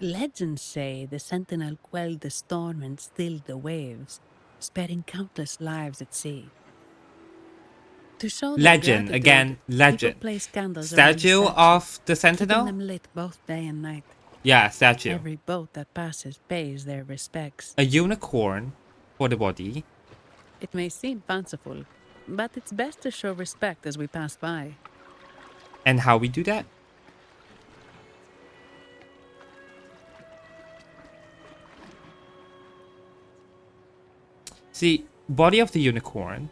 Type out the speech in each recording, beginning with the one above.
Legends say the sentinel quelled the storm and stilled the waves, sparing countless lives at sea. To show their Legend, gratitude, again, people legend. place candles around the Statue statue, of the keeping Sentinel? them lit both day and night. Yeah, statue. Every boat that passes pays their respects. A unicorn for the body. It may seem fanciful, but it's best to show respect as we pass by. And how we do that? See, body of the unicorn,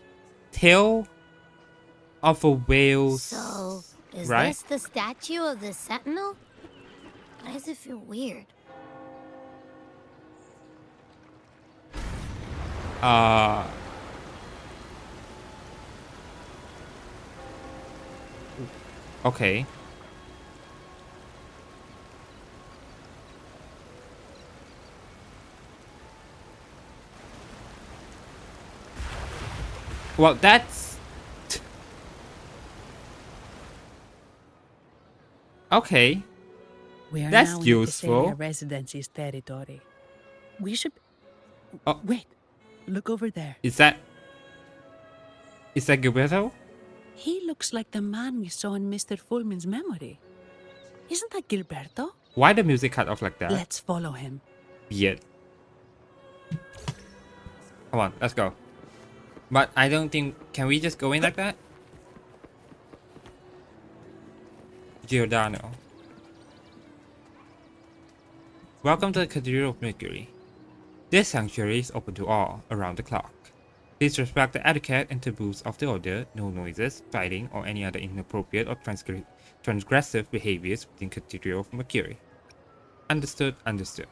tail of a whale. So, is right? this the statue of the sentinel? Why does it feel weird? Okay. Well, that's... okay. We are That's now in useful. the Residency's territory. We should... Oh. Wait, look over there. Is that Gilberto? He looks like the man we saw in Mr. Fullman's memory. Isn't that Gilberto? Why the music cut off like that? Let's follow him. Weird. Come on, let's go. But I don't think... Can we just go in like that? Giordano. Welcome to the Cathedral of Mercury. This sanctuary is open to all, around the clock. Please respect the etiquette and taboos of the order, no noises, fighting, or any other inappropriate or transgressive behaviors within Cathedral of Mercury. Understood, understood.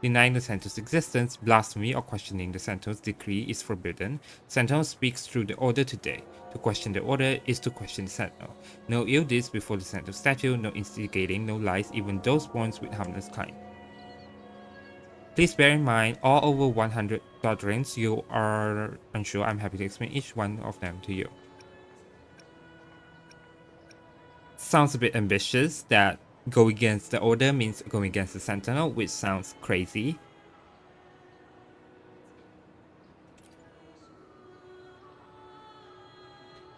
Denying the Sentinel's existence, blasphemy, or questioning the Sentinel's decree is forbidden. Sentinel speaks through the order today. To question the order is to question the Sentinel. No ill deeds before the Sentinel statue, no instigating, no lies, even those born with harmless kind. Please bear in mind, all over 100 doctrines you are unsure. I'm happy to explain each one of them to you. Sounds a bit ambitious that go against the order means going against the Sentinel, which sounds crazy.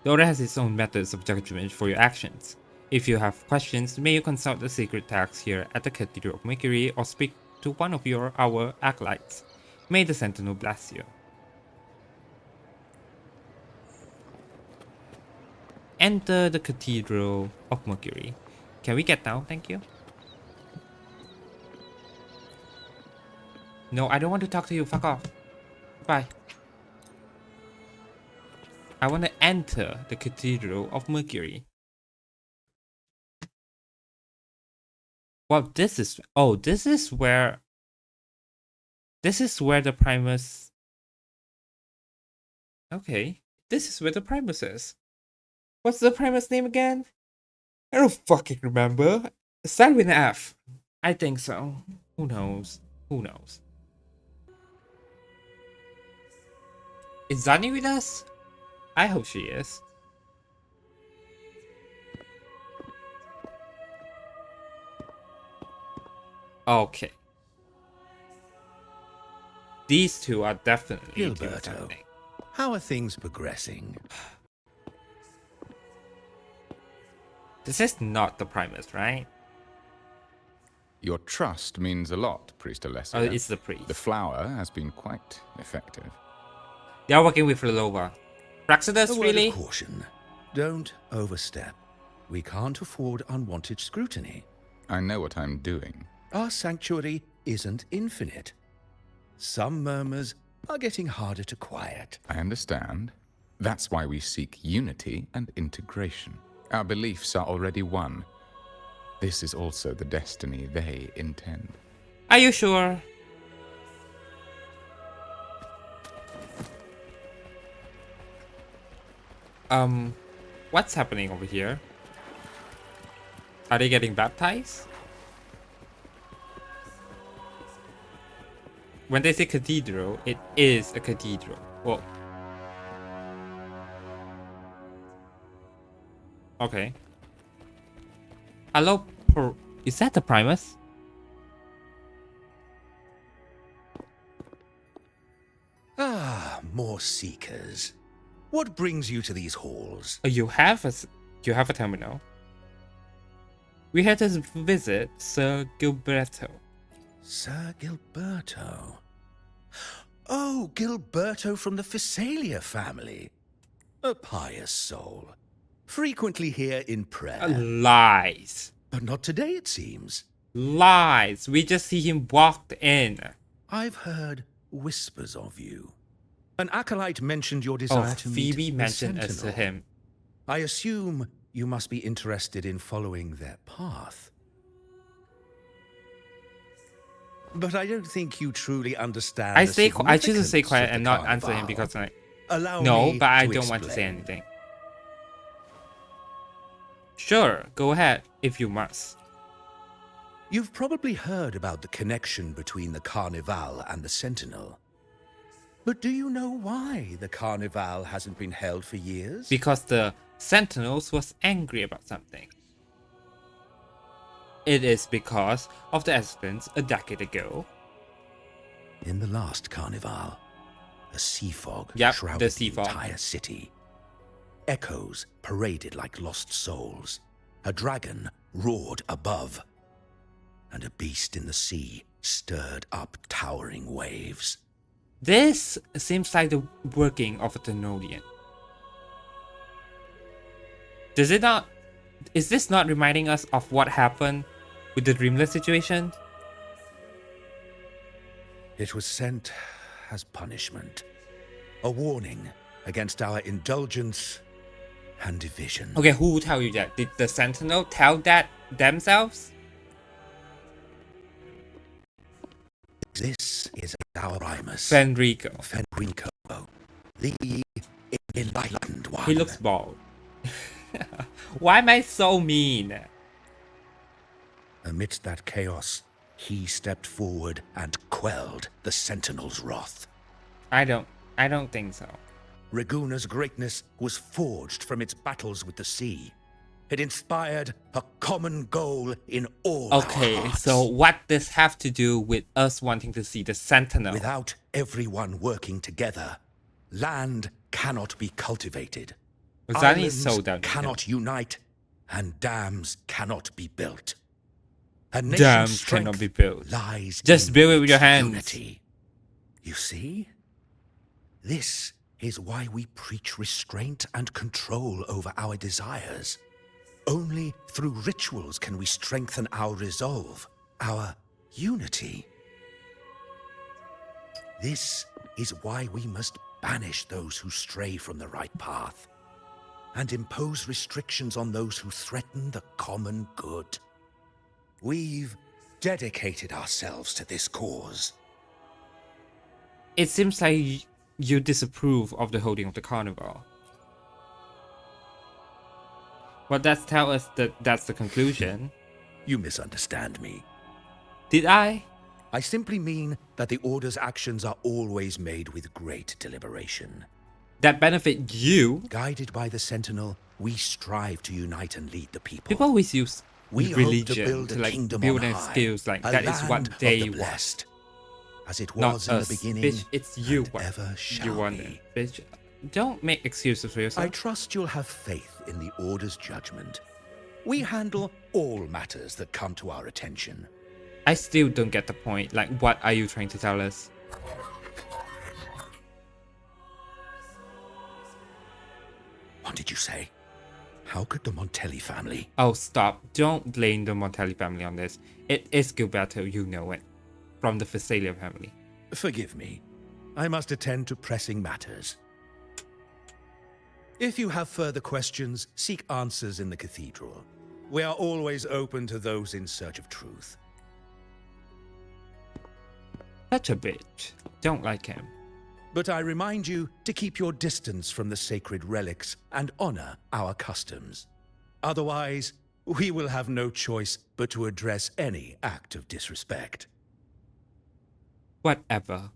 The order has its own methods of judgment for your actions. If you have questions, may you consult the secret text here at the Cathedral of Mercury or speak to one of our acolytes. May the Sentinel bless you. Enter the Cathedral of Mercury. Can we get down? Thank you. No, I don't want to talk to you. Fuck off. Bye. I want to enter the Cathedral of Mercury. Well, this is... oh, this is where... this is where the Primus... okay. This is where the Primus is. What's the Primus name again? I don't fucking remember. Start with an F. I think so. Who knows? Who knows? Is Zani with us? I hope she is. Okay. These two are definitely Gilberto, how are things progressing? This is not the Primus, right? Your trust means a lot, Priest Alessio. Oh, it's the priest. The flower has been quite effective. They are working with Lilova. Praxidus, A word really? of caution. Don't overstep. We can't afford unwanted scrutiny. I know what I'm doing. Our sanctuary isn't infinite. Some murmurs are getting harder to quiet. I understand. That's why we seek unity and integration. Our beliefs are already one. This is also the destiny they intend. Are you sure? What's happening over here? Are they getting baptized? When they say cathedral, it is a cathedral. Whoa. Okay. Hello, is that the Primus? more seekers. What brings you to these halls? You have a terminal. We had to visit Sir Gilberto. Sir Gilberto. Oh, Gilberto from the Phasalia family. A pious soul. Frequently here in prayer. Lies. But not today, it seems. Lies. We just see him walked in. I've heard whispers of you. An acolyte mentioned your Oh, desire to meet Phoebe the mentioned us to Sentinel. him. I assume you must be interested in following their path. But I don't think you truly understand. I choose to stay quiet and not answer him because no, but I don't want to say anything. Sure, go ahead if you must. You've probably heard about the connection between the Carnival and the Sentinel. But do you know why the Carnival hasn't been held for years? Because the Sentinels was angry about something. It is because of the accidents a decade ago. In the last Carnival, a sea fog Yep, shrouded the sea fog. entire city. Echoes paraded like lost souls. A dragon roared above. And a beast in the sea stirred up towering waves. This seems like the working of a Tenolian. Does it not? Is this not reminding us of what happened with the Dreamless situation? It was sent as punishment. A warning against our indulgence and division. Okay, who tell you that? Did the Sentinel tell that themselves? This is our Primus. Fenrico. Fenrico, the enlightened one. He looks bald. Why am I so mean? Amidst that chaos, he stepped forward and quelled the Sentinel's wrath. I don't think so. Raguna's greatness was forged from its battles with the sea. It inspired a common goal in all our hearts. So what does have to do with us wanting to see the Sentinel? Without everyone working together, land cannot be cultivated. Zani is so Islands done with him. cannot unite, and dams cannot be built. A nation's Dams strength cannot be built. lies Just in build it with your its hands. Unity. You see? This is why we preach restraint and control over our desires. Only through rituals can we strengthen our resolve, our unity. This is why we must banish those who stray from the right path and impose restrictions on those who threaten the common good. We've dedicated ourselves to this cause. It seems like you disapprove of the holding of the carnival. Well, that tells us that that's the conclusion. You misunderstand me. Did I? I simply mean that the Order's actions are always made with great deliberation. That benefit you? Guided by the Sentinel, we strive to unite and lead the people. People always use We hope to religion build to a like kingdom build on their high, skills. Like a that is land what of they the want. blessed, as it Not was in us. the beginning, Bitch, it's you and what ever shall you want be. it. Bitch, don't make excuses for I yourself. trust you'll have faith in the Order's judgment. We handle all matters that come to our attention. I still don't get the point. Like, what are you trying to tell us? What did you say? How could the Montelli family? Oh, stop. Don't blame the Montelli family on this. It is Gilberto, you know it. From the Phasalia family. Forgive me. I must attend to pressing matters. If you have further questions, seek answers in the cathedral. We are always open to those in search of truth. Such a bitch. Don't like him. But I remind you to keep your distance from the sacred relics and honor our customs. Otherwise, we will have no choice but to address any act of disrespect. Whatever.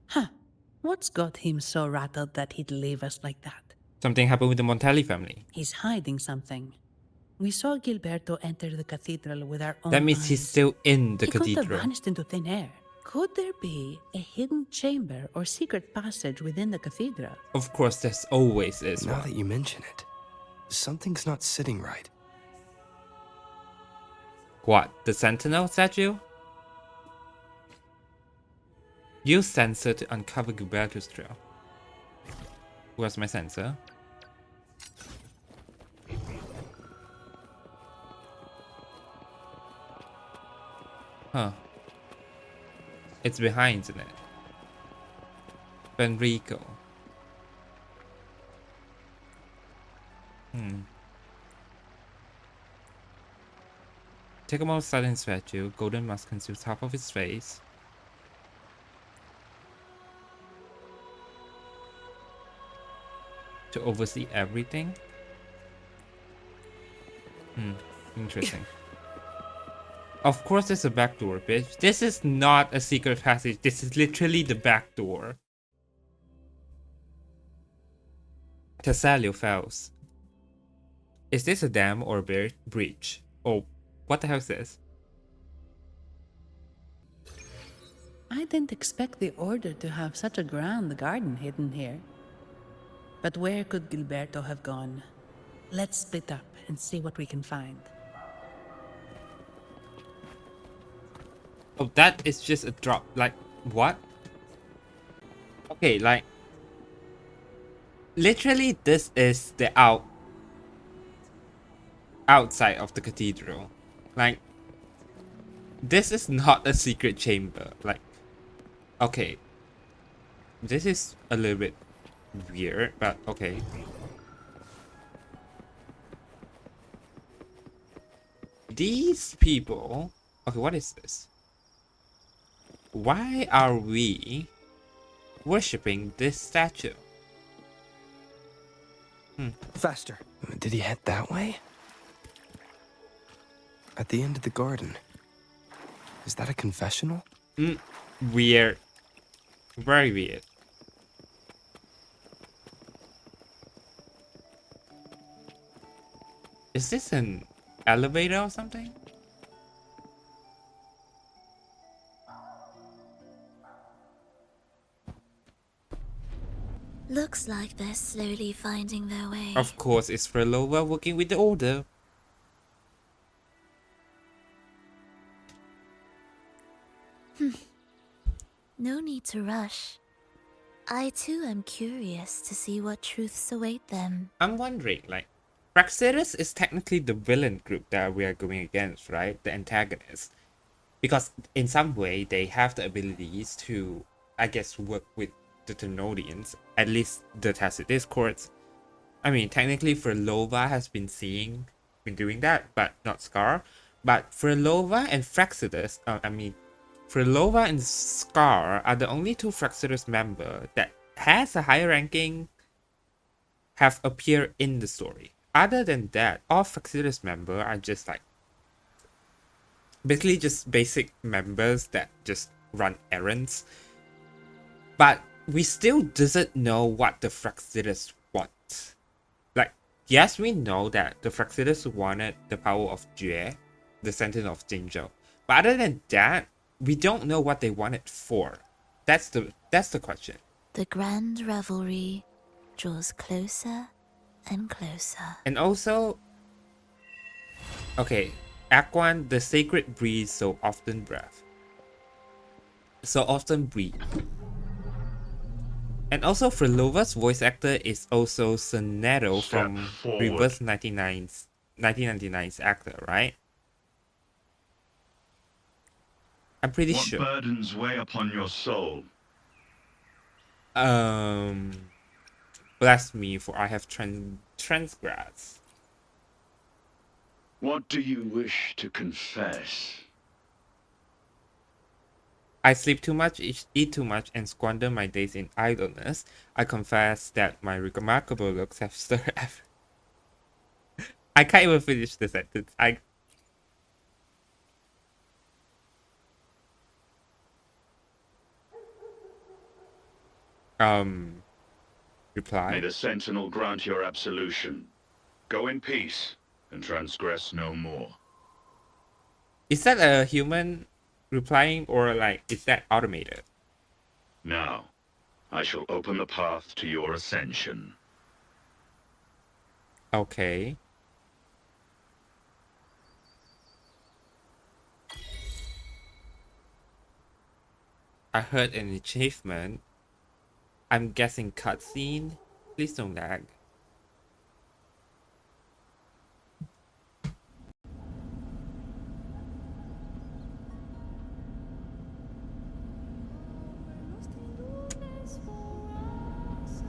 Huh. What's got him so rattled that he'd leave us like that? Something happened with the Montelli family. He's hiding something. We saw Gilberto enter the cathedral with our own That means he's eyes. still in the He couldn't have cathedral. vanished into thin air. Could there be a hidden chamber or secret passage within the cathedral? Of course, there's always is Now one. that you mention it, something's not sitting right. What? The Sentinel statue? Use sensor to uncover Gilberto's trail. Where's my sensor? Huh. It's behind, isn't it? Benrico. Take a more sudden statue. Golden must conceal half of his face. To oversee everything? Interesting. Of course there's a back door, bitch. This is not a secret passage. This is literally the back door. Tassalio fails. Is this a dam or a breach? Oh, what the hell is this? I didn't expect the Order to have such a grand garden hidden here. But where could Gilberto have gone? Let's split up and see what we can find. Oh, that is just a drop. Like, what? Okay, like... Literally, this is the outside of the cathedral. Like, this is not a secret chamber. Like, okay. This is a little bit weird, but okay. These people... Okay, what is this? Why are we worshipping this statue? Faster. Did he head that way? At the end of the garden. Is that a confessional? Weird. Very weird. Is this an elevator or something? Looks like they're slowly finding their way. Of course, it's Frelova working with the Order. No need to rush. I too am curious to see what truths await them. I'm wondering, like, Praxedis is technically the villain group that we are going against, right? The antagonist. Because in some way, they have the abilities to, I guess, work with the Tenodians, at least the Tacit Discords. I mean, technically, Frelova has been doing that, but not Scar. But Frelova and Praxedis, Frelova and Scar are the only two Praxedis members that has a higher ranking have appeared in the story. Other than that, all Praxedis members are just like basically just basic members that just run errands. But we still doesn't know what the Praxedis want. Like, yes, we know that the Praxedis wanted the power of Jue, the Sentinel of Jinzhou. But other than that, we don't know what they want it for. That's the question. The grand revelry draws closer and closer. And also, okay, Act 1, the sacred breeze so often breath. So often breathe. And also, Frelova's voice actor is also Sonero from Reverse 1999's actor, right? I'm pretty sure. What burdens weigh upon your soul? Bless me, for I have transgressed. What do you wish to confess? I sleep too much, eat too much, and squander my days in idleness. I confess that my remarkable looks have stirred. I can't even finish the sentence. Reply. May the Sentinel grant your absolution. Go in peace. and transgress no more. Is that a human replying, or like is that automated? Now, I shall open the path to your ascension. Okay. I heard an achievement. I'm guessing cutscene. Please don't lag.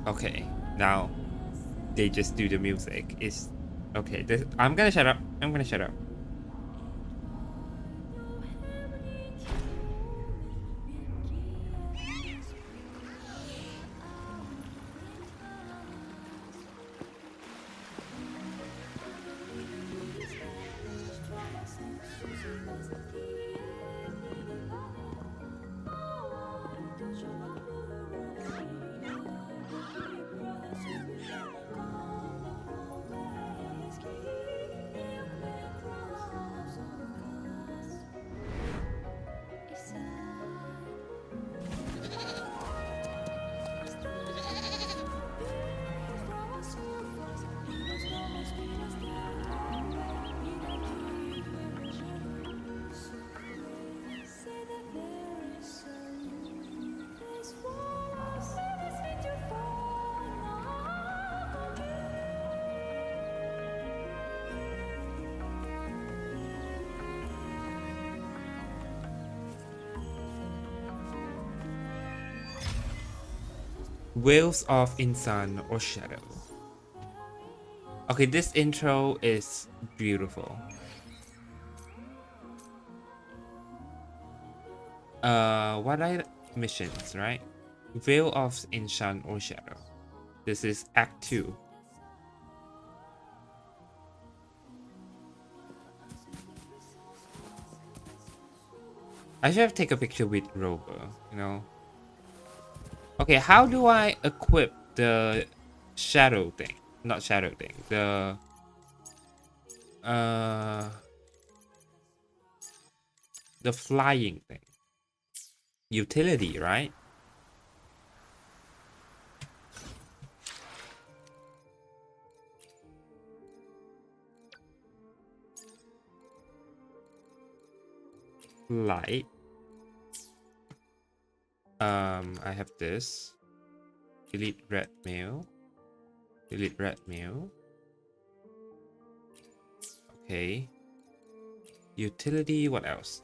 Okay, now they just do the music. It's okay. I'm gonna shut up. I'm gonna shut up. Waves of in sun or shadow. Okay, this intro is beautiful. What are missions, right? Veil of in sun or shadow. This is Act 2. I should have taken a picture with Rover, you know. Okay, how do I equip the shadow thing? Not shadow thing. The flying thing. Utility, right? Light. I have this. Delete red mail. Delete red mail. Okay. Utility, what else?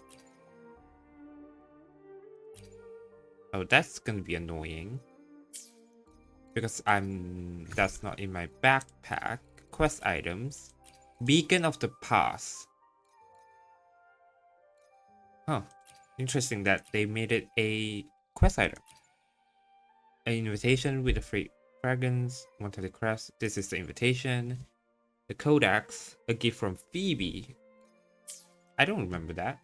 Oh, that's gonna be annoying. Because that's not in my backpack. Quest items. Beacon of the Past. Huh. Interesting that they made it a quest item. An invitation with a free fragrance. Wanted the crest. This is the invitation. The codex. A gift from Phoebe. I don't remember that.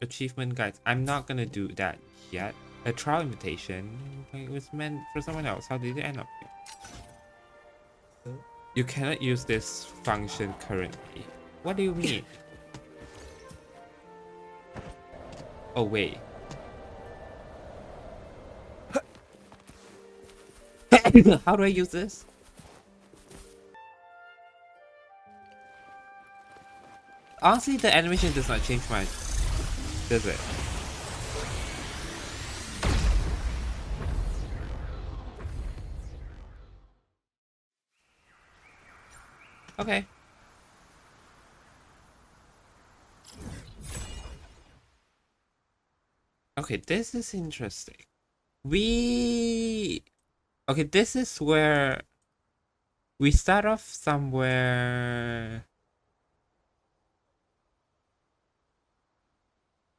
Achievement guides. I'm not gonna do that yet. A trial invitation. It was meant for someone else. How did it end up here? You cannot use this function currently. What do you mean? Oh wait. How do I use this? Honestly, the animation does not change much, does it? Okay. Okay, this is interesting. Okay, this is where we start off somewhere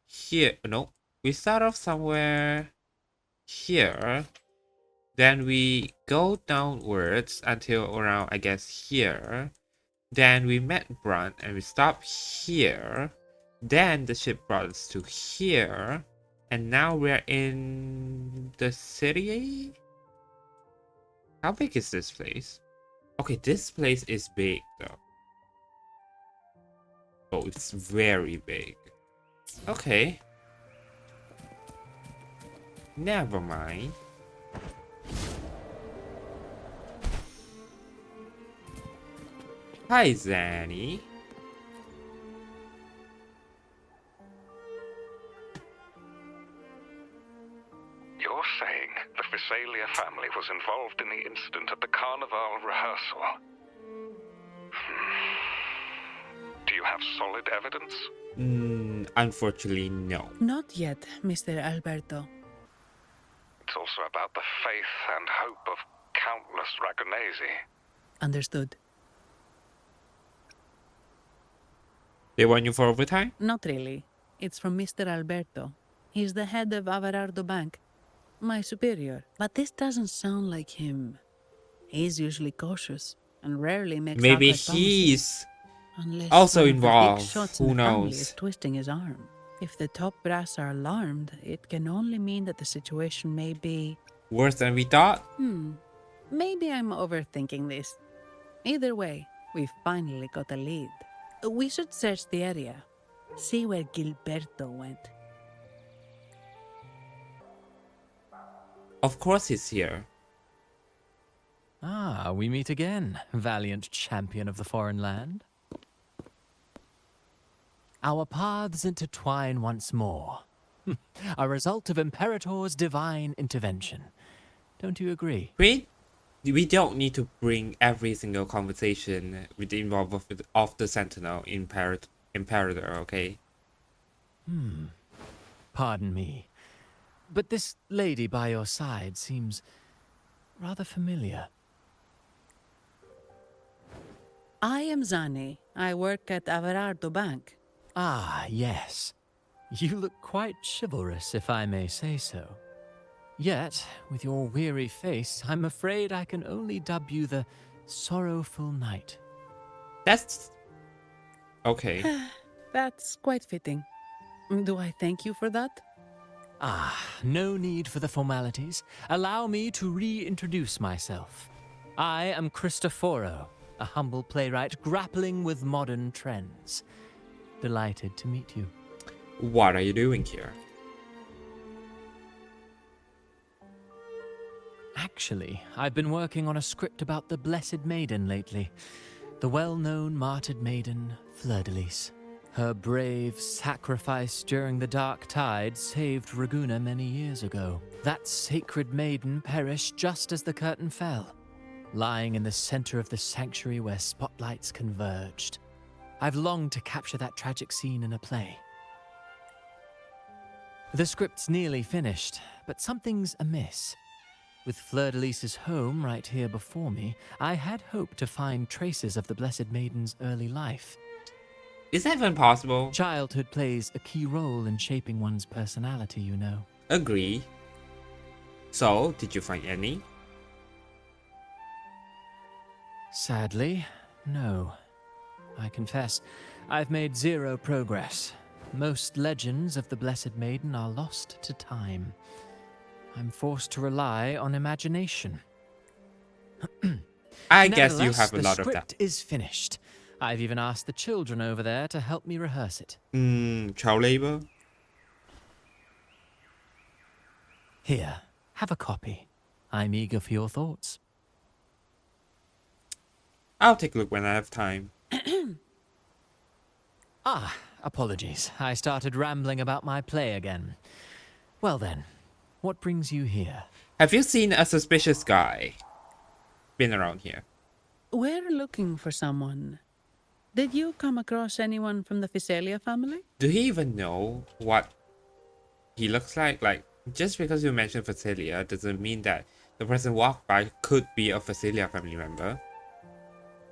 here. No, we start off somewhere here. Then we go downwards until around, I guess, here. Then we met Brunt and we stopped here. Then the ship brought us to here. And now we're in the city? How big is this place? Okay, this place is big though. Oh, it's very big. Okay. Never mind. Hi, Zanny. You're saying the Physalia family was involved in the incident at the Carnival rehearsal? Do you have solid evidence? Unfortunately, no. Not yet, Mr. Alberto. It's also about the faith and hope of countless Ragonesi. Understood. They want you for overtime? Not really. It's from Mr. Alberto. He's the head of Averardo Bank. My superior. But this doesn't sound like him. He's usually cautious and rarely makes Maybe outright promises. he's Unless also one of the big involved. shots Who in the family knows? is twisting his arm. If the top brass are alarmed, it can only mean that the situation may be... Worse than we thought? Maybe I'm overthinking this. Either way, we finally got a lead. We should search the area. See where Gilberto went. Of course he's here. Ah, we meet again, valiant champion of the foreign land. Our paths intertwine once more. A result of Imperator's divine intervention. Don't you agree? We don't need to bring every single conversation with the involvement of the Sentinel Imperator, okay? Pardon me. But this lady by your side seems rather familiar. I am Zani. I work at Averardo Bank. Ah, yes. You look quite chivalrous, if I may say so. Yet, with your weary face, I'm afraid I can only dub you the Sorrowful Knight. That's... okay. That's quite fitting. Do I thank you for that? Ah, no need for the formalities. Allow me to reintroduce myself. I am Cristoforo, a humble playwright grappling with modern trends. Delighted to meet you. What are you doing here? Actually, I've been working on a script about the Blessed Maiden lately. The well-known martyred maiden, Fleur-de-Lis. Her brave sacrifice during the Dark Tide saved Raguna many years ago. That sacred maiden perished just as the curtain fell, lying in the center of the sanctuary where spotlights converged. I've longed to capture that tragic scene in a play. The script's nearly finished, but something's amiss. With Fleur-de-Lis's home right here before me, I had hoped to find traces of the Blessed Maiden's early life. Is that even possible? Childhood plays a key role in shaping one's personality, you know. Agree. So, did you find any? Sadly, no. I confess, I've made zero progress. Most legends of the Blessed Maiden are lost to time. I'm forced to rely on imagination. I guess you Nevertheless, have a lot of The that. script is finished. I've even asked the children over there to help me rehearse it. Child labor? Here, have a copy. I'm eager for your thoughts. I'll take a look when I have time. Ah, apologies. I started rambling about my play again. Well then, what brings you here? Have you seen a suspicious guy? Been around here. We're looking for someone. Did you come across anyone from the Physalia family? Do he even know what he looks like? Like, just because you mentioned Physalia doesn't mean that the person walked by could be a Physalia family member.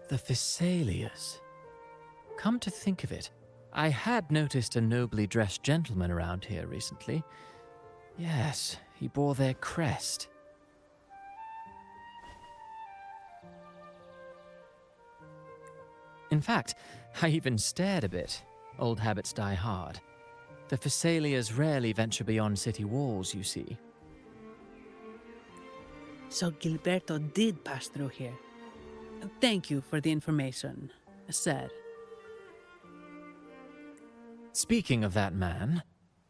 The Physalias. Come to think of it, I had noticed a nobly dressed gentleman around here recently. Yes, he bore their crest. In fact, I even stared a bit. Old habits die hard. The Physalias rarely venture beyond city walls, you see. So Gilberto did pass through here. Thank you for the information, sir. Speaking of that man,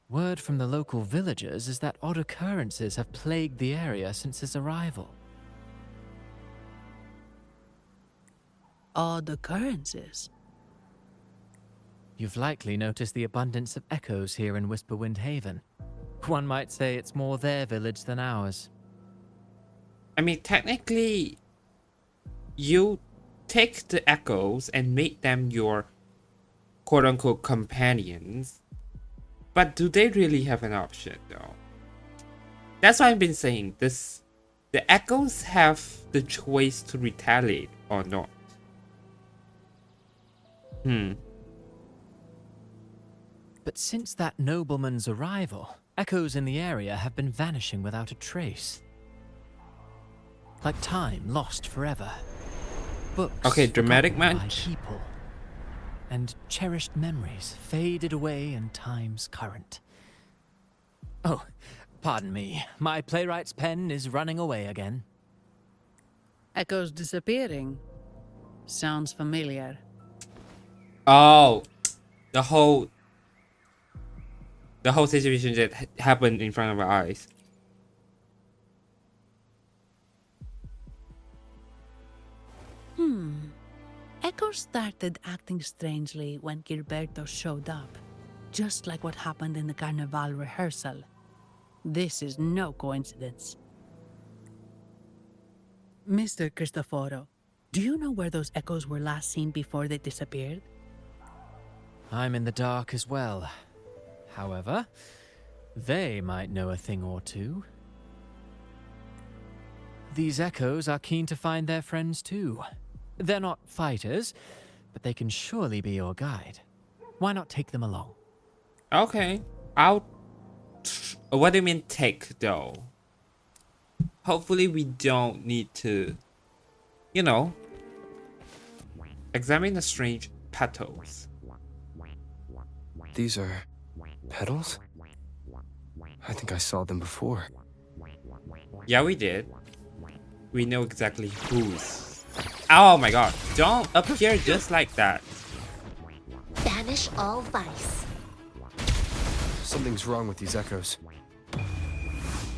word from the local villagers is that odd occurrences have plagued the area since his arrival. Odd occurrences? You've likely noticed the abundance of echoes here in Whisperwind Haven. One might say it's more their village than ours. I mean, technically, you take the echoes and make them your quote-unquote companions. But do they really have an option, though? That's why I've been saying this. The echoes have the choice to retaliate or not. But since that nobleman's arrival, echoes in the area have been vanishing without a trace. Like time lost forever. Books Okay, dramatic forgotten by match. people. And cherished memories faded away in time's current. Oh, pardon me. My playwright's pen is running away again. Echoes disappearing. Sounds familiar. Oh, the whole situation that happened in front of our eyes. Echoes started acting strangely when Gilberto showed up, just like what happened in the Carnival rehearsal. This is no coincidence. Mr. Cristoforo, do you know where those echoes were last seen before they disappeared? I'm in the dark as well. However, they might know a thing or two. These echoes are keen to find their friends too. They're not fighters, but they can surely be your guide. Why not take them along? Okay, what do you mean take, though? Hopefully we don't need to, you know, examine the strange petals. These are petals? I think I saw them before. Yeah, we did. We know exactly whose. Oh my god, don't appear just like that. Banish all vice. Something's wrong with these echoes.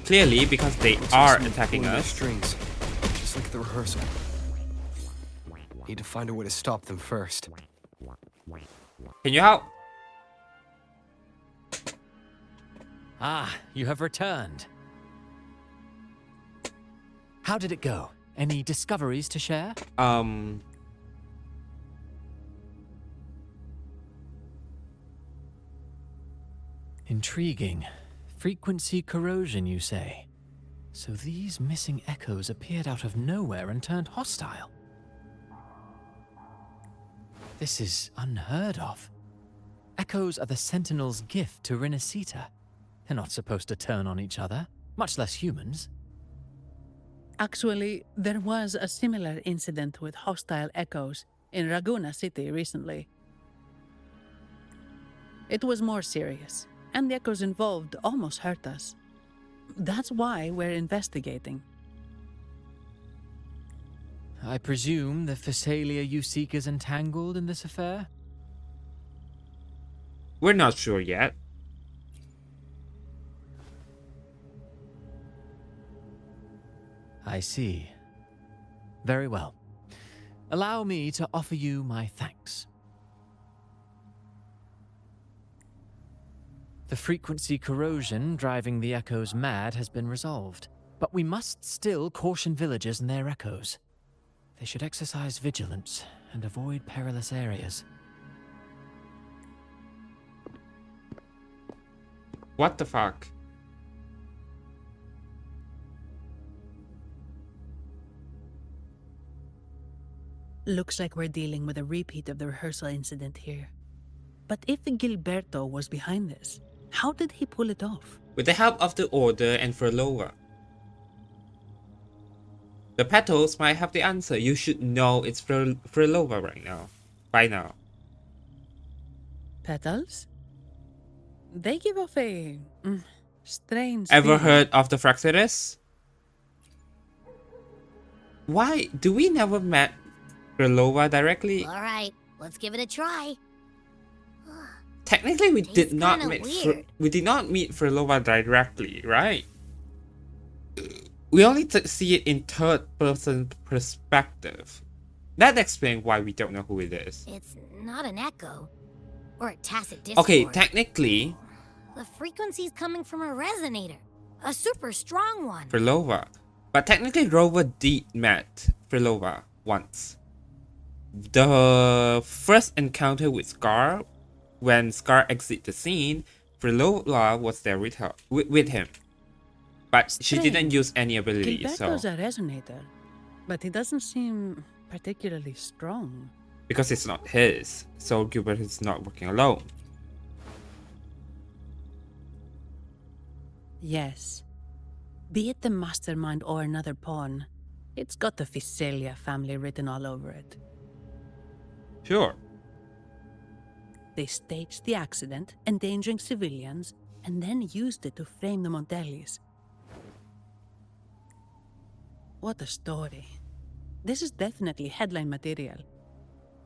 Clearly, because they Looks like are someone attacking pulling their us. strings, just like the rehearsal. Need to find a way to stop them first. Can you help? Ah, you have returned. How did it go? Any discoveries to share? Intriguing. Frequency corrosion, you say? So these missing echoes appeared out of nowhere and turned hostile. This is unheard of. Echoes are the Sentinel's gift to Rinascita. They're not supposed to turn on each other, much less humans. Actually, there was a similar incident with hostile echoes in Raguna City recently. It was more serious, and the echoes involved almost hurt us. That's why we're investigating. I presume the Phasalia you seek is entangled in this affair? We're not sure yet. I see. Very well. Allow me to offer you my thanks. The frequency corrosion driving the echoes mad has been resolved, but we must still caution villagers and their echoes. They should exercise vigilance and avoid perilous areas. What the fuck? Looks like we're dealing with a repeat of the rehearsal incident here. But if Gilberto was behind this, how did he pull it off? With the help of the Order and Furlova. The petals might have the answer. You should know it's Furlova right now. By now. Petals? They give off a strange Ever feeling. heard of the Fraxidus? Why do we never met Krylova directly? Alright, let's give it a try. Technically, we did Tastes not kinda meet. weird. We did not meet Krylova directly, right? We only see it in third-person perspective. That explains why we don't know who it is. It's not an echo. Or a tacit discord. Okay, technically, The frequency's coming from a resonator. A super strong one. Krylova. But technically, Rova did met Krylova once. The first encounter with Scar, when Scar exit the scene, Krylova was there with her, with him. But she didn't Strange. use any abilities, Gilberto's so a resonator, but he doesn't seem particularly strong. because it's not his, so Gilbert is not working alone. Yes. Be it the mastermind or another pawn, it's got the Visalia family written all over it. Sure. They staged the accident, endangering civilians, and then used it to frame the Montellis. What a story. This is definitely headline material.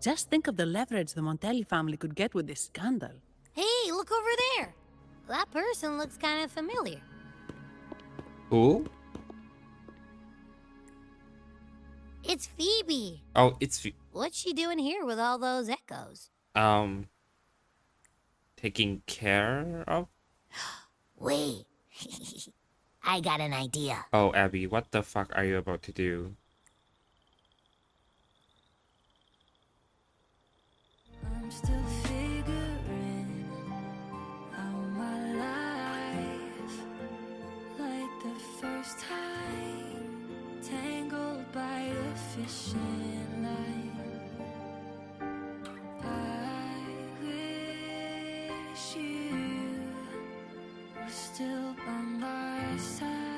Just think of the leverage the Montelli family could get with this scandal. Hey, look over there. That person looks kind of familiar. Who? It's Phoebe. Oh, it's What's she doing here with all those echoes? taking care of. Wait. I got an idea. Oh, Abby, what the fuck are you about to do? I'm still figuring out my life like the first time, tangled by the fishing line. I wish you were still by my side.